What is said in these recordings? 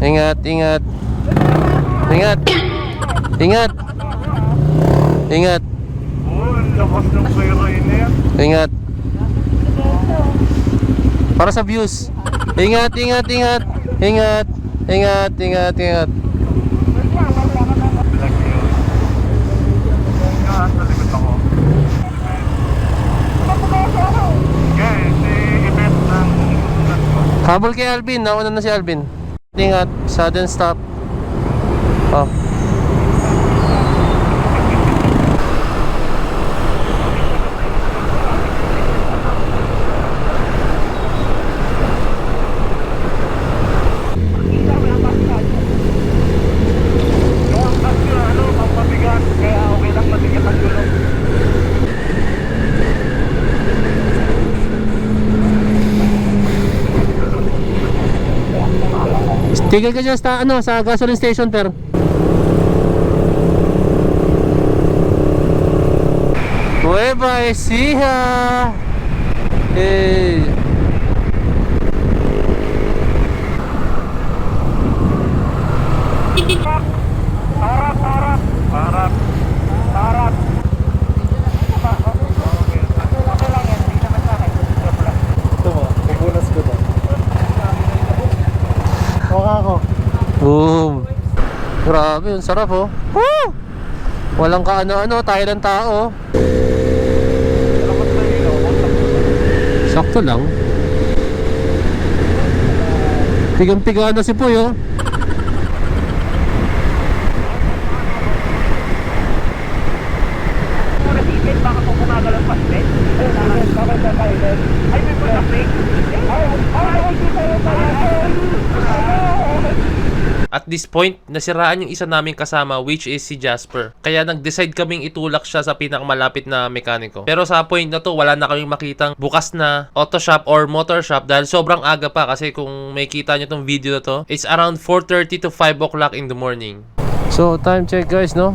Ingat, ingat. Ingat. Ingat. Ingat. Oh, ang lakas ng pera na yan. Ingat. Para sa views. Ingat, ingat, ingat. Ingat. Ingat, ingat, ingat. Lagi yun. Yan, sa likod ako. Okay, si event ng susunod ko. Habol kay Alvin. Nauna na si Alvin. Ingat. Sudden stop. Oh. Yung kasi ano, pampabigat. Kaya okay lang matigas ang gulong. Tigil ka dyan sa gasoline station, per. Nueva Ecija. Eh. Harap, harap. Harap. Harap. Okay lang yan, hindi naman sa akin. Ito mo, pupunas ko to. Huwag ako. Boom. Grabe, ang sarap oh. Woo! Walang kaano-ano, tayo ng tao. Salamat sa ilaw. Sakto lang. Tigang-tiga na si Puy oh. Nasipit, baka kung bumagal ang passpet. Ay, may passpet. At this point, nasiraan yung isa naming kasama, which is si Jasper. Kaya nag-decide kaming itulak siya sa pinakamalapit na mekaniko. Pero sa point na to, wala na kaming makitang bukas na auto shop or motor shop dahil sobrang aga pa. Kasi kung may kita nyo tong video na to, it's around 4:30 to 5 o'clock in the morning. So time check guys, no?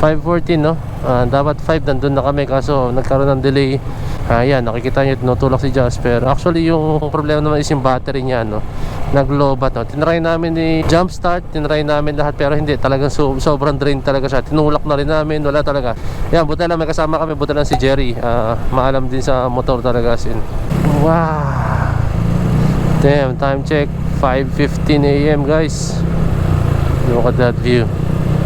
5:14, no? Dapat 5 nandun na kami kaso nagkaroon ng delay. Ayan, nakikita nyo tinutulak si Jasper. Actually yung problema naman is yung battery niya, no? Nag-lobat, no? Tinry namin ni jump start, tinry namin lahat pero hindi, talagang sobrang drain talaga siya. Tinulak na rin namin, wala talaga. Yan, buta lang may kasama kami, buta lang si Jerry. Maalam din sa motor talaga sin. Wow. Damn, time check 5:15 AM guys. Look at that view.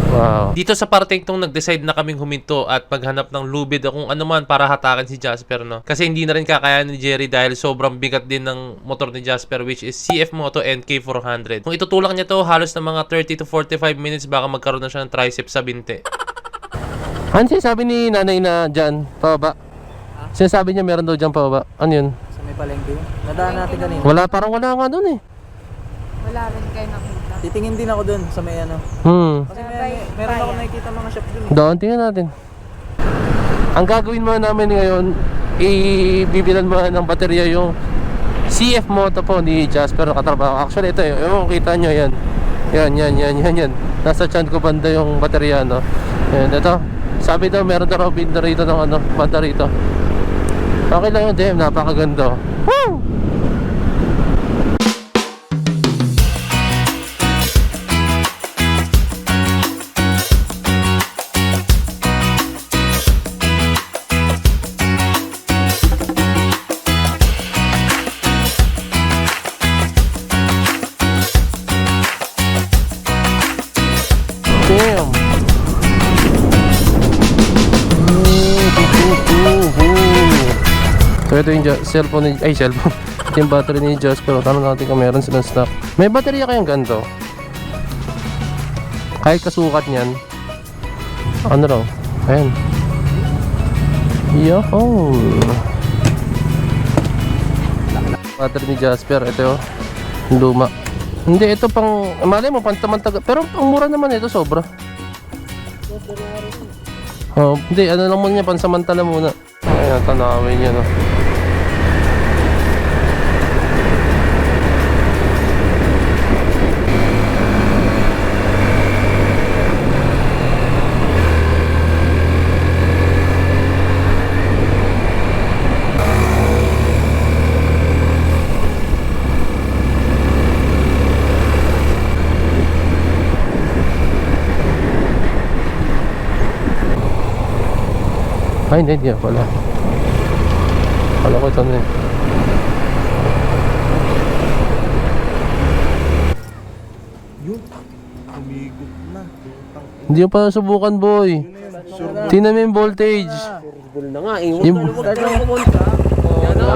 Wow. Dito sa parteng tong nag-decide na kaming huminto at maghanap ng lubid o kung ano man para hatakan si Jasper, no? Kasi hindi na rin kakayanan ni Jerry dahil sobrang bigat din ng motor ni Jasper, which is CF Moto NK400. Kung itutulak niya to, halos na mga 30 to 45 minutes baka magkaroon na siya ng tricep sa binte. Ano sinasabi ni nanay na dyan, pababa? Sinasabi niya meron daw dyan pababa. Ano yun? Sa may palengke. Nadaan natin kanina. Wala, parang wala nga dun eh. Wala rin kayo nakita. Titingin din ako dun sa may ano. Kasi meron ako nakikita mga shop dun. Doon, tingnan natin. Ang gagawin mo namin ngayon, ibibilan mo ng baterya yung CF Moto po ni Jasper nakatrabaho. Actually, ito yung kita nyo yan. Yan. Nasa tiyan ko banda yung baterya, no? Yan, ito. Sabi daw, meron daw banda rito ng ano, banda rito. Okay lang yun, damn, napakaganda. Woo! Damn. So ito yung cellphone ni, cellphone. Ito yung battery ni Jasper. Tanong natin kung meron silang stock. May baterya kayang ganito? Kahit kasukat niyan. Ano raw? Ayan. Yoho. Battery ni Jasper. Ito yung luma. Hindi, ito pang, malay mo, pantamantaga. Pero ang mura naman ito, sobra. Oh, hindi, ano lang muna niya, pansamantala muna. Ayan, tanawin niya, no. Ay, hindi pala. Kala ko ito na eh. Yun. Umigop na. Hindi ko pa subukan, boy. Tingnan mo yung voltage. Full na nga, eh. Yung... Start na pumunta. Yan na.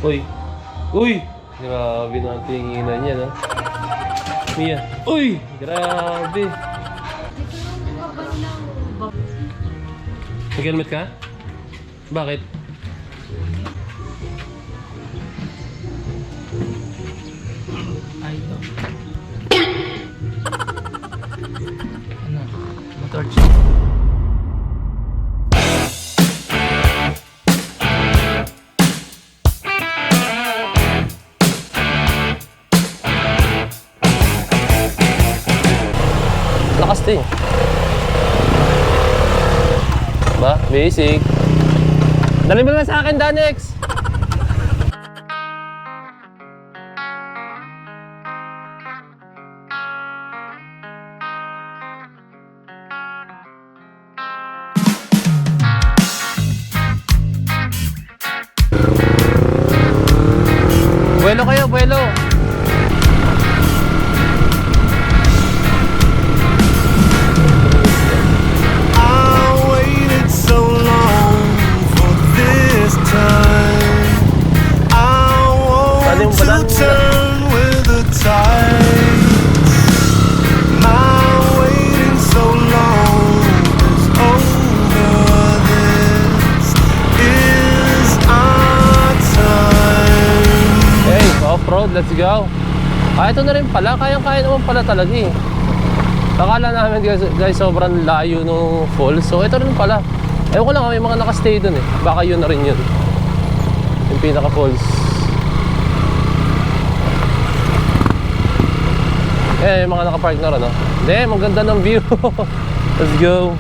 Uy! Uy! Grabe na ang tinginan niya, no? Mia! Uy! Grabe! Nag-helmet ka? Bakit? Ay, ito. Ano? Motor check. Lakas din. Ba? Basic. Dali mo na sa akin, Danex! Buelo kayo, buelo! Off-road, let's go. Ito na rin pala, kayang-kaya naman pala talaga eh. Akala namin guys sobrang layo nung falls. So ito rin pala. Ewan ko lang, may mga nakastay dun eh. Baka yun na rin yun. Yung pinaka-falls. Yung mga nakapark na rin, no? Hindi, maganda ng view. Let's go.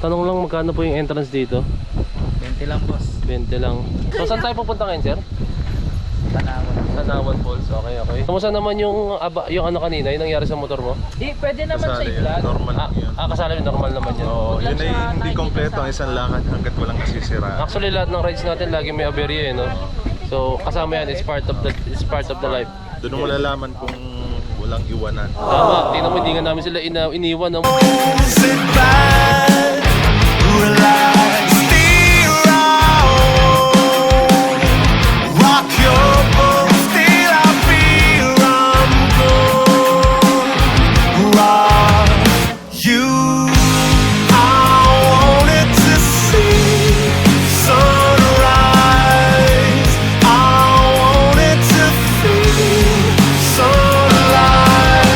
Tanong lang, magkano po yung entrance dito? 20 lang, boss. 20 lang. So saan tayo pupunta ngayon, sir? Tanawan. Tanawan Falls. Okay, okay. Kamusta naman yung ano kanina, yung nangyari sa motor mo? Di, pwede naman sa Kasali yan. i-vlog. Normal lang yan. Kasali normal naman yan. Oo, yun ay sa hindi kompleto ang isang lakad hanggat walang nasisira. Actually, lahat ng rides natin lagi may aberya eh, no? So kasama yan, it's part of the life. Doon mo malalaman kung walang iwanan. Tama, tingnan mo, hindi nga namin sila iniwan. No? Sit back, relax, feel out, rock your boat, still I feel I'm gone, rock you. I wanted to see sunrise, I wanted to feel sunlight,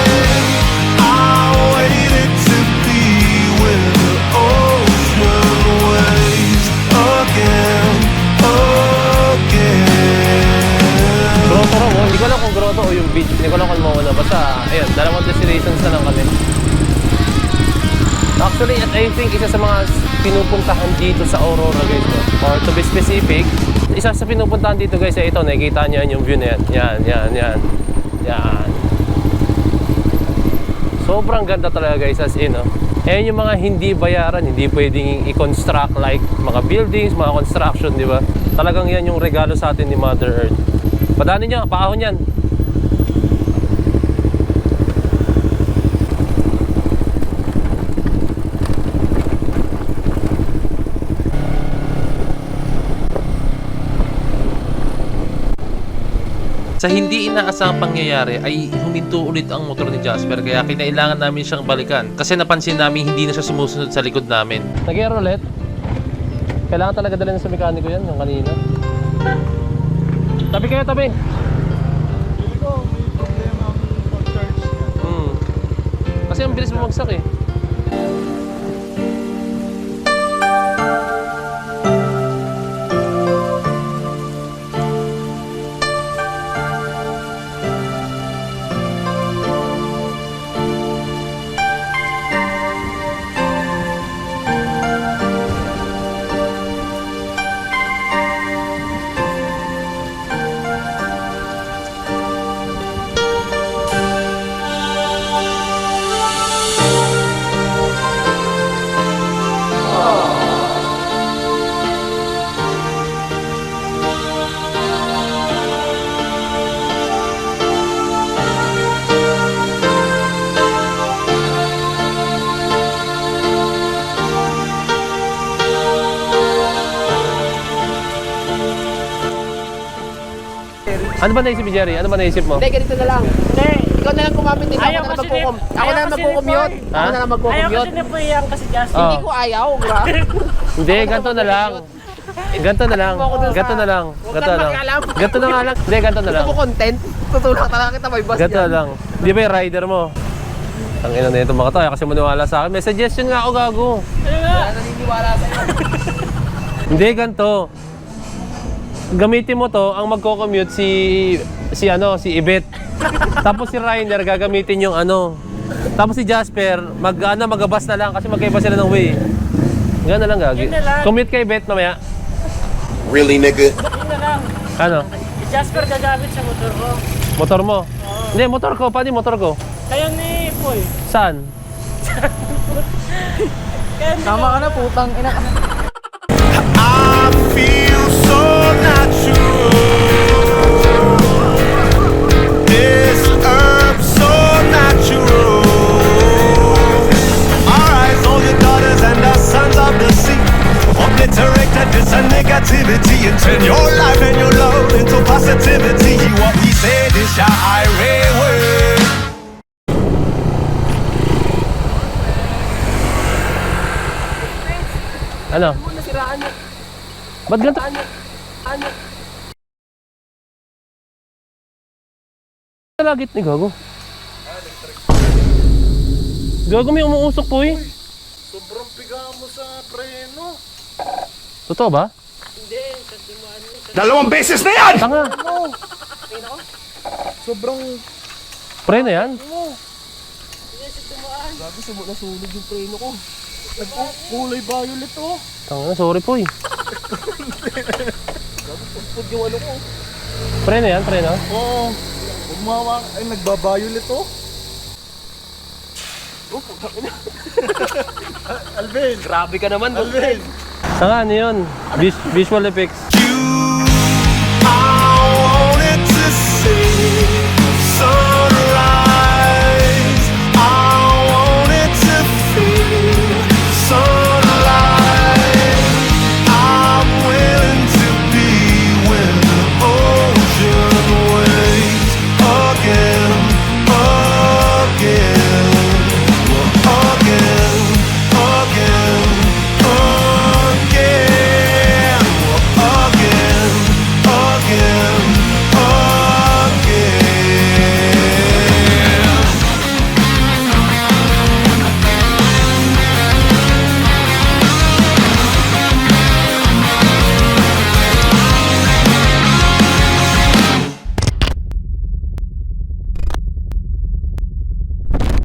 I waited to be with the ocean waves again, again. Grotto raw, hindi ko alam kung grotto o yung beach. Hindi ko alam kung mauna. Basta, ayun, dalawang destinations na lang kami. Actually, at I think isa sa mga pinupuntahan dito sa Aurora, guys, no? Or to be specific, isa sa pinupuntahan dito, guys, ay ito, nakikita niyo yung view na yan. Yan. Sobrang ganda talaga, guys, as in, no? Ayan yung mga hindi bayaran, hindi pwedeng i-construct like mga buildings, mga construction, di ba? Talagang yan yung regalo sa atin ni Mother Earth. Padanin niya, paahon yan. Sa hindi inaasahang pangyayari ay huminto ulit ang motor ni Jasper kaya kinailangan namin siyang balikan kasi napansin namin hindi na siya sumusunod sa likod namin. Nag-air ulit? Kailangan talaga dalhin sa mekaniko yan, yung kanina. Tabi kayo, tabi! Hindi ko, may problema ang pag-charge niya. Kasi ang bilis bumagsak eh. Ano ba naisip mo, Jerry? Ano ba naisip mo? Hindi, ganito na lang. Hindi. Ikaw na lang kumapit dito. Ayaw Ako na kasi magkukum. ni- Ako ayaw na kasi ni magkukumute. Boy. Ako na lang Ayaw magkukumute. kasi nipuyan kasi Justin. Oh. Hindi ko ayaw, bro. Hindi, ganito na lang. Ganito na lang. Ganito na lang. Ganito na lang. makialam. Ganito na nga lang. Hindi, ganito na lang. Gusto mo content? Tutulak talaga kita may bus Ganito na lang. Di ba yung rider mo? Ang ina na ito mga tayo kasi maniwala sa akin. May suggestion nga ako, gago. Wala naniniwala sa'yo. Hindi, ganito. Gamitin mo to, ang magko-commute si Ibet. Tapos si Rainer gagamitin yung ano. Tapos si Jasper, magabas na lang kasi magkaiba sila ng way. Ganun na lang gagi. Yun na lang. Commute kay Bet mamaya. Really, nigga? Yun na lang. Ano? Si Jasper gagamit sa motor ko. Motor mo? Hindi, motor ko. Paano yung motor ko? Kaya ni Boy. Saan? Kaya ni Tama ka na, putang ina. I feel so natural. This herb so natural. Our eyes, all your daughters and the sons of the sea. Obliterate the dis and negativity and turn your life and your love into positivity. What he said is your irate word. Ano? Nasiraan niya. Ba't ganito? Lagit ni Gago. Gago, may umuusok po eh. sobrang piga mo sa preno. Totoo ba? Hindi, sa timaan mo. Dalawang beses na yan! Tanga. Sobrang Pre na yan. Grabe, nasunog yung preno ko. Kulay violet oh. Tanga na, sorry po eh. Pud yung ano ko. Pre na yan, pre na. Oo. Humawa, ay nagba-violet oh. Oh, putang ina. Alvin. Grabe ka naman, Alvin. Saka ano yun? Visual effects.